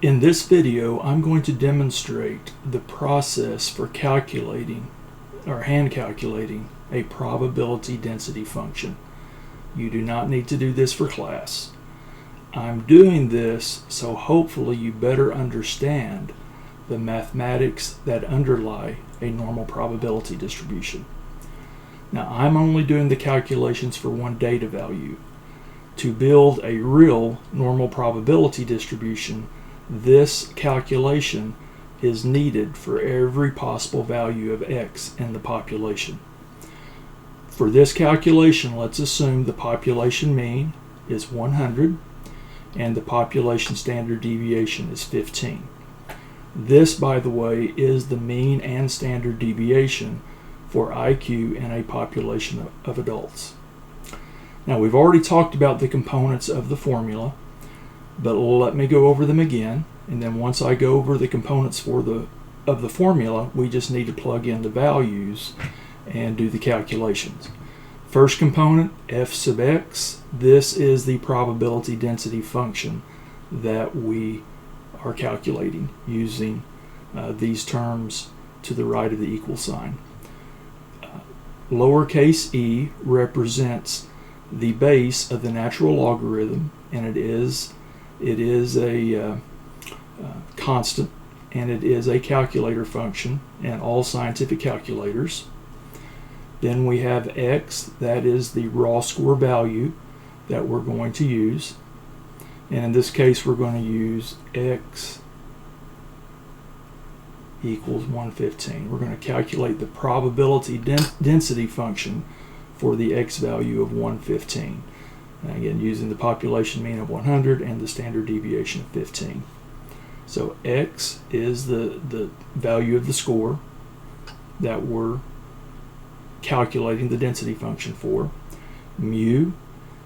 In this video, I'm going to demonstrate the process for calculating or hand calculating a probability density function. You do not need to do this for class. I'm doing this so hopefully you better understand the mathematics that underlie a normal probability distribution. Now, I'm only doing the calculations for one data value. To build a real normal probability distribution, this calculation is needed for every possible value of x in the population. For this calculation, let's assume the population mean is 100 and the population standard deviation is 15. This, by the way, is the mean and standard deviation for IQ in a population of adults. Now, we've already talked about the components of the formula, but let me go over them again, and then once I go over the components of the formula, we just need to plug in the values and do the calculations. First component, f sub x, this is the probability density function that we are calculating using these terms to the right of the equal sign. Lowercase e represents the base of the natural logarithm, and it is a constant, and it is a calculator function in all scientific calculators. Then we have x, that is the raw score value that we're going to use, and in this case we're going to use x equals 115. We're going to calculate the probability density function for the x value of 115. And again, using the population mean of 100 and the standard deviation of 15. So x is the value of the score that we're calculating the density function for. Mu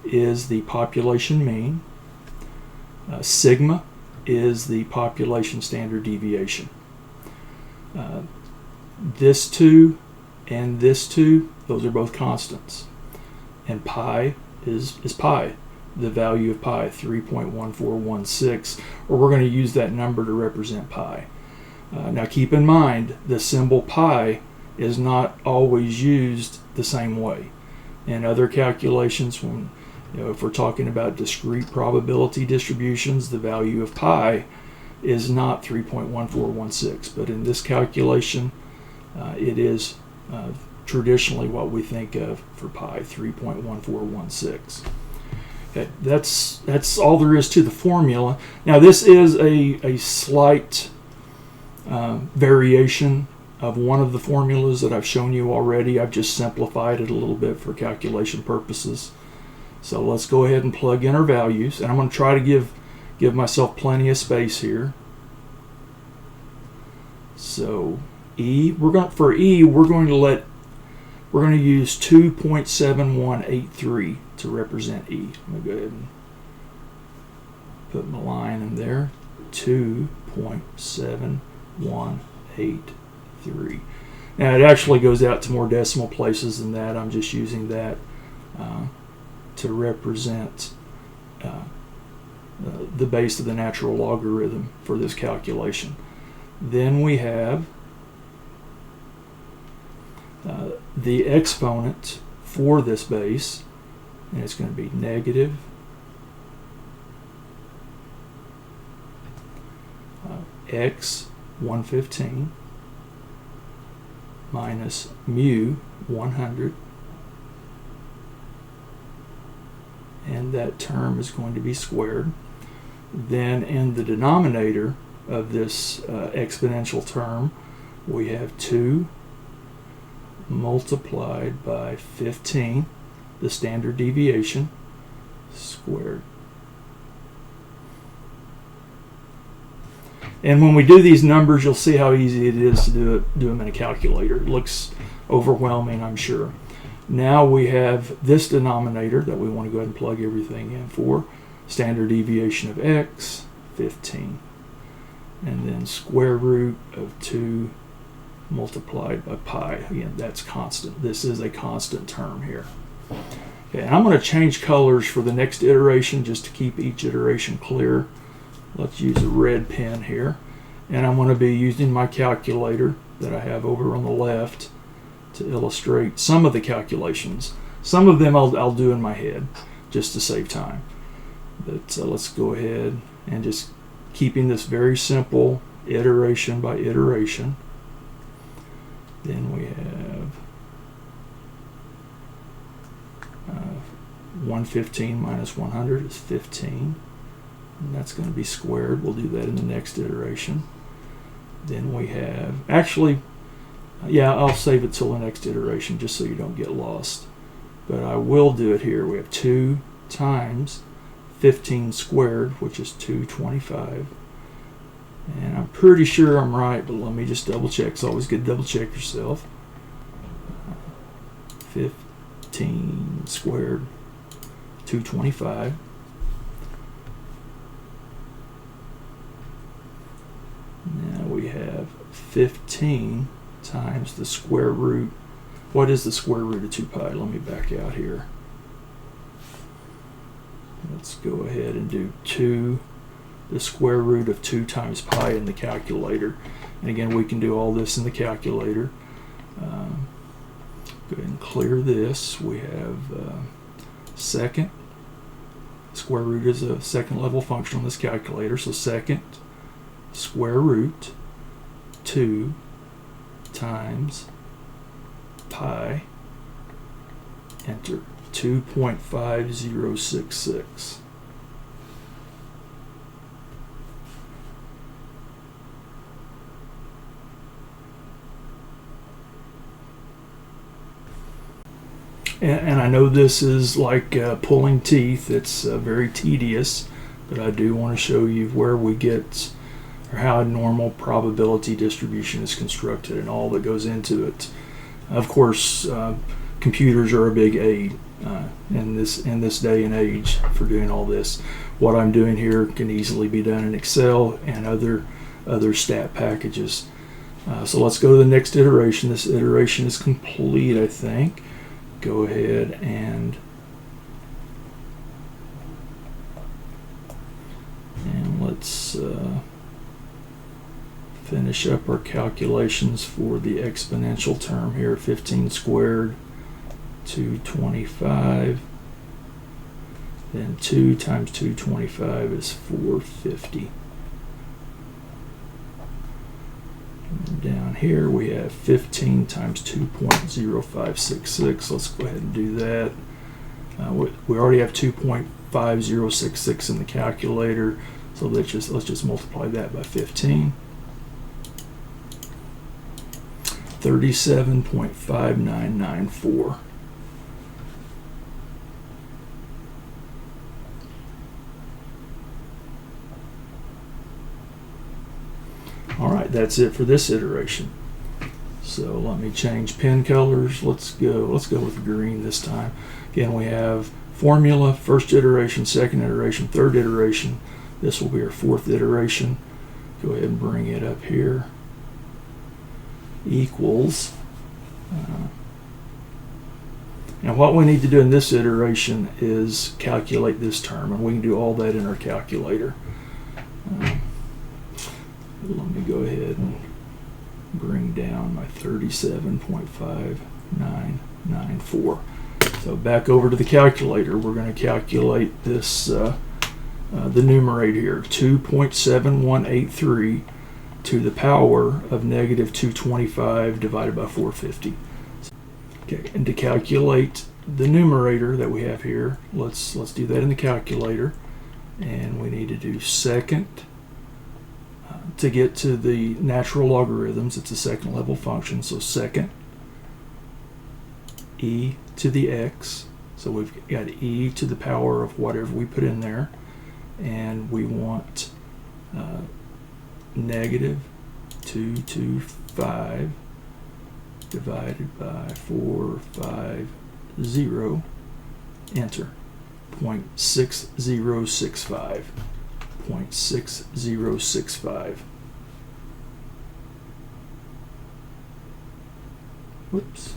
is the population mean. Sigma is the population standard deviation. This 2 and this 2, those are both constants. And pi is pi, the value of pi, 3.1416, or we're going to use that number to represent pi. Now keep in mind, the symbol pi is not always used the same way. In other calculations, when if we're talking about discrete probability distributions, the value of pi is not 3.1416, but in this calculation, it is traditionally what we think of for pi, 3.1416. Okay, that's all there is to the formula. Now, this is a slight variation of one of the formulas that I've shown you already. I've just simplified it a little bit for calculation purposes. So let's go ahead and plug in our values, and I'm going to try to give myself plenty of space here. So we're going to use 2.7183 to represent e. I'm going to go ahead and put my line in there. 2.7183. Now it actually goes out to more decimal places than that. I'm just using that to represent the base of the natural logarithm for this calculation. Then we have the exponent for this base, and it's going to be negative x 115 minus mu 100, and that term is going to be squared. Then in the denominator of this exponential term, we have 2 multiplied by 15, the standard deviation, squared. And when we do these numbers, you'll see how easy it is to do them in a calculator. It looks overwhelming, I'm sure. Now we have this denominator that we want to go ahead and plug everything in for. Standard deviation of x, 15. And then square root of 2 multiplied by pi. Again, that's constant. This is a constant term here. Okay, and I'm going to change colors for the next iteration just to keep each iteration clear. let's use a red pen here, and I'm going to be using my calculator that I have over on the left to illustrate some of the calculations. Some of them I'll do in my head just to save time. But let's go ahead and just keeping this very simple, iteration by iteration. Then we have 115 minus 100 is 15. And that's going to be squared. We'll do that in the next iteration. Then we have, actually, yeah, I'll save it till the next iteration just so you don't get lost. But I will do it here. We have 2 times 15 squared, which is 225. And I'm pretty sure I'm right, but let me just double check. It's always good to double check yourself. 15 squared, 225. Now we have 15 times the square root. What is the square root of 2 pi? Let me back out here. Let's go ahead and do the square root of 2 times pi in the calculator. And again, we can do all this in the calculator. Go ahead and clear this. We have second. Square root is a second level function on this calculator. So second square root 2 times pi, enter, 2.5066. And I know this is like pulling teeth. It's very tedious, but I do want to show you where we get, or how a normal probability distribution is constructed and all that goes into it. Of course, computers are a big aid in this day and age for doing all this. What I'm doing here can easily be done in Excel and other stat packages. So let's go to the next iteration. This iteration is complete, I think. Go ahead and let's finish up our calculations for the exponential term here. 15 squared, 225. Then 2 times 225 is 450. And down here we have 15 times 2.0566. Let's go ahead and do that. We already have 2.5066 in the calculator, so let's just multiply that by 15. 37.5994. All right, that's it for this iteration. So let me change pen colors. Let's go with green this time. Again, we have formula, first iteration, second iteration, third iteration. This will be our fourth iteration. Go ahead and bring it up here. Equals. Now what we need to do in this iteration is calculate this term, and we can do all that in our calculator. Let me go ahead and bring down my 37.5994. So back over to the calculator, we're going to calculate this, the numerator here, 2.7183 to the power of negative 225 divided by 450. Okay, and to calculate the numerator that we have here, let's do that in the calculator, and we need to do second. To get to the natural logarithms, it's a second level function, so second e to the x, so we've got e to the power of whatever we put in there, and we want negative 225 divided by 450, enter, 0.6065. 0.6065. Whoops.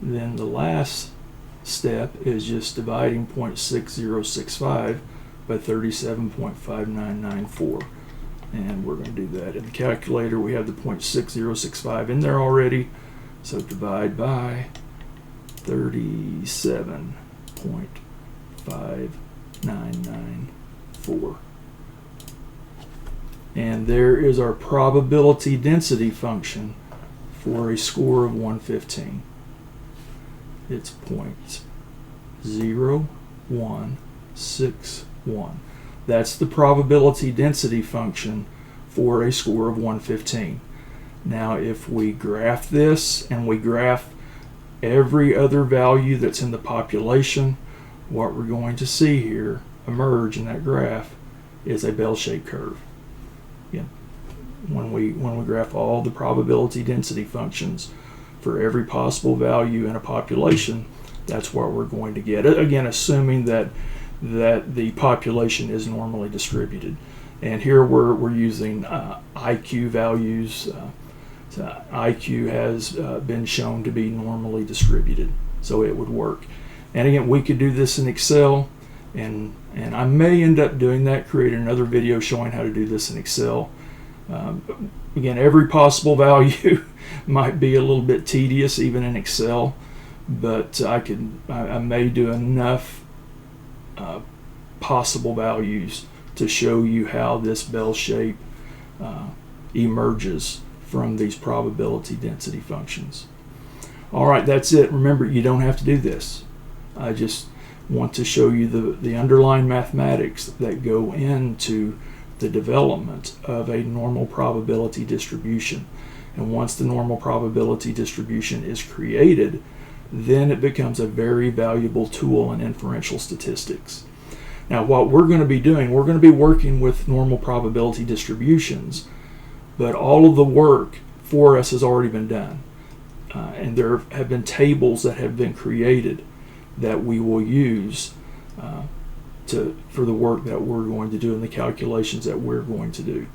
Then the last step is just dividing 0.6065 by 37.5994. And we're going to do that in the calculator. We have the 0.6065 in there already. So divide by 37.5994. And there is our probability density function for a score of 115. It's 0.0161. That's the probability density function for a score of 115. Now if we graph this and we graph every other value that's in the population, what we're going to see here emerge in that graph is a bell-shaped curve. Again, when we graph all the probability density functions for every possible value in a population, that's what we're going to get. Again, assuming that the population is normally distributed. And here we're using IQ values. So IQ has been shown to be normally distributed, so it would work. And again, we could do this in Excel, and I may end up doing that, create another video showing how to do this in Excel. Again, every possible value might be a little bit tedious even in Excel, but I may do enough possible values to show you how this bell shape emerges from these probability density functions. All right, that's it. Remember, you don't have to do this. I just want to show you the underlying mathematics that go into the development of a normal probability distribution. And once the normal probability distribution is created, then it becomes a very valuable tool in inferential statistics. Now, what we're going to be doing, we're going to be working with normal probability distributions, but all of the work for us has already been done. And there have been tables that have been created that we will use for the work that we're going to do and the calculations that we're going to do.